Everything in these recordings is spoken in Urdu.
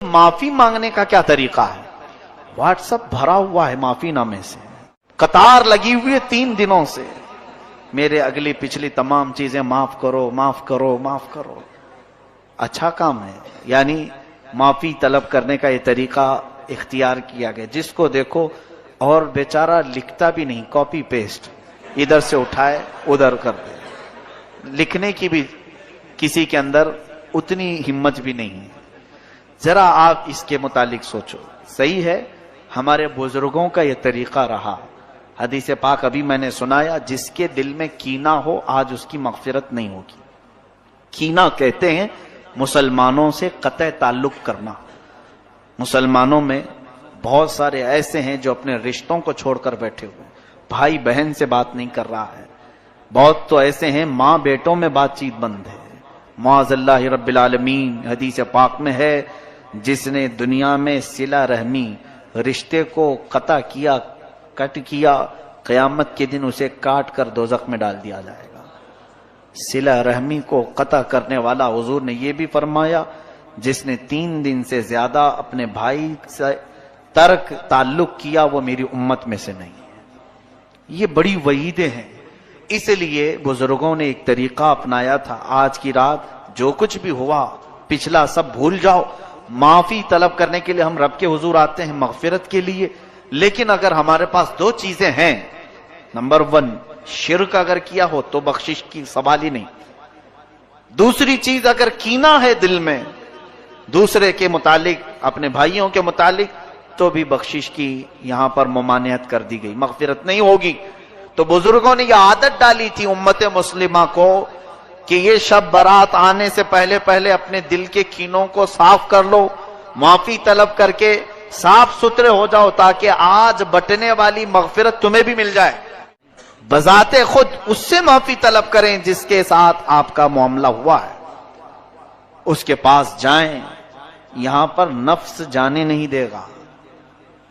معافی مانگنے کا کیا طریقہ ہے؟ واٹس ایپ بھرا ہوا ہے معافی نامے سے، قطار لگی ہوئی ہے 3 دنوں سے، میرے اگلی پچھلی تمام چیزیں معاف کرو معاف کرو معاف کرو۔ اچھا کام ہے، یعنی معافی طلب کرنے کا یہ طریقہ اختیار کیا گیا، جس کو دیکھو اور بیچارہ لکھتا بھی نہیں، کاپی پیسٹ ادھر سے اٹھائے ادھر کر دے، لکھنے کی بھی کسی کے اندر اتنی ہمت بھی نہیں ہے۔ ذرا آپ اس کے متعلق سوچو، صحیح ہے ہمارے بزرگوں کا یہ طریقہ رہا۔ حدیث پاک ابھی میں نے سنایا، جس کے دل میں کینہ ہو آج اس کی مغفرت نہیں ہوگی۔ کینہ کہتے ہیں مسلمانوں سے قطع تعلق کرنا۔ مسلمانوں میں بہت سارے ایسے ہیں جو اپنے رشتوں کو چھوڑ کر بیٹھے ہوئے ہیں، بھائی بہن سے بات نہیں کر رہا ہے، بہت تو ایسے ہیں ماں بیٹوں میں بات چیت بند ہے۔ معاذ اللہ رب العالمین، حدیث پاک میں ہے جس نے دنیا میں صلہ رحمی رشتے کو قطع کیا، کٹ کیا، قیامت کے دن اسے کاٹ کر دوزخ میں ڈال دیا جائے گا۔ صلہ رحمی کو قطع کرنے والا، حضور نے یہ بھی فرمایا جس نے 3 دن سے زیادہ اپنے بھائی سے ترک تعلق کیا وہ میری امت میں سے نہیں ہے۔ یہ بڑی وعیدیں ہیں، اس لیے بزرگوں نے ایک طریقہ اپنایا تھا۔ آج کی رات جو کچھ بھی ہوا پچھلا سب بھول جاؤ، معافی طلب کرنے کے لیے ہم رب کے حضور آتے ہیں مغفرت کے لیے، لیکن اگر ہمارے پاس 2 چیزیں ہیں، نمبر 1 شرک اگر کیا ہو تو بخشش کی سوال ہی نہیں، دوسری چیز اگر کینہ ہے دل میں دوسرے کے متعلق، اپنے بھائیوں کے متعلق، تو بھی بخشش کی یہاں پر ممانعت کر دی گئی، مغفرت نہیں ہوگی۔ تو بزرگوں نے یہ عادت ڈالی تھی امت مسلمہ کو کہ یہ شب برات آنے سے پہلے اپنے دل کے کینوں کو صاف کر لو، معافی طلب کر کے صاف ستھرے ہو جاؤ، تاکہ آج بٹنے والی مغفرت تمہیں بھی مل جائے۔ بذات خود اس سے معافی طلب کریں جس کے ساتھ آپ کا معاملہ ہوا ہے، اس کے پاس جائیں، یہاں پر نفس جانے نہیں دے گا۔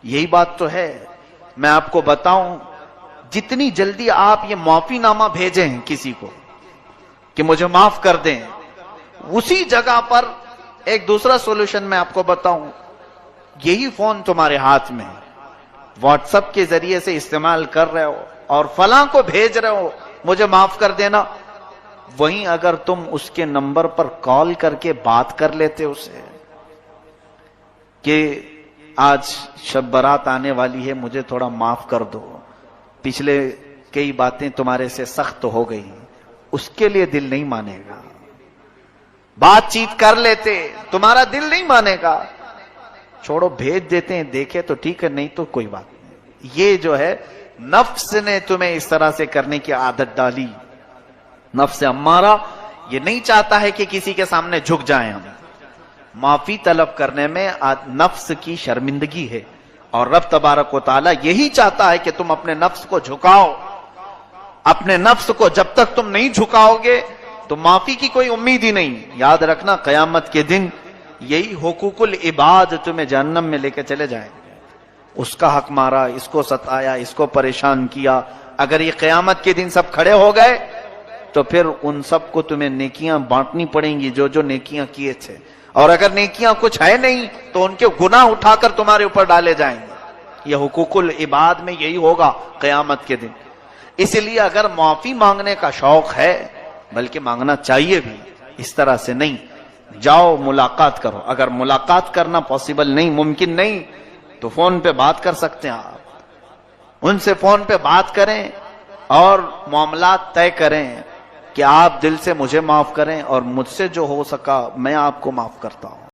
یہی بات تو ہے۔ میں آپ کو بتاؤں، جتنی جلدی آپ یہ معافی نامہ بھیجیں کسی کو کہ مجھے معاف کر دیں، اسی جگہ پر ایک دوسرا سولوشن میں آپ کو بتاؤں، یہی فون تمہارے ہاتھ میں واٹس ایپ کے ذریعے سے استعمال کر رہے ہو اور فلاں کو بھیج رہے ہو مجھے معاف کر دینا، وہیں اگر تم اس کے نمبر پر کال کر کے بات کر لیتے اسے کہ آج شب برات آنے والی ہے مجھے تھوڑا معاف کر دو، پچھلے کئی باتیں تمہارے سے سخت ہو گئی، اس کے لیے دل نہیں مانے گا۔ بات چیت کر لیتے، تمہارا دل نہیں مانے گا، چھوڑو بھیج دیتے ہیں، دیکھے تو ٹھیک ہے نہیں تو کوئی بات نہیں۔ یہ جو ہے نفس نے تمہیں اس طرح سے کرنے کی عادت ڈالی۔ نفس امارہ یہ نہیں چاہتا ہے کہ کسی کے سامنے جھک جائیں ہم۔ معافی طلب کرنے میں نفس کی شرمندگی ہے، اور رب تبارک و تعالی یہی چاہتا ہے کہ تم اپنے نفس کو جھکاؤ۔ اپنے نفس کو جب تک تم نہیں جھکاؤ گے تو معافی کی کوئی امید ہی نہیں۔ یاد رکھنا قیامت کے دن یہی حقوق العباد تمہیں جہنم میں لے کے چلے جائیں گے۔ اس کا حق مارا، اس کو ستایا، اس کو پریشان کیا، اگر یہ قیامت کے دن سب کھڑے ہو گئے تو پھر ان سب کو تمہیں نیکیاں بانٹنی پڑیں گی جو جو نیکیاں کیے تھے، اور اگر نیکیاں کچھ ہے نہیں تو ان کے گناہ اٹھا کر تمہارے اوپر ڈالے جائیں گے۔ یہ حقوق العباد میں یہی ہوگا قیامت کے دن۔ اس لیے اگر معافی مانگنے کا شوق ہے، بلکہ مانگنا چاہیے بھی، اس طرح سے نہیں، جاؤ ملاقات کرو۔ اگر ملاقات کرنا پاسبل نہیں، ممکن نہیں، تو فون پہ بات کر سکتے ہیں آپ، ان سے فون پہ بات کریں اور معاملات طے کریں کہ آپ دل سے مجھے معاف کریں اور مجھ سے جو ہو سکا میں آپ کو معاف کرتا ہوں۔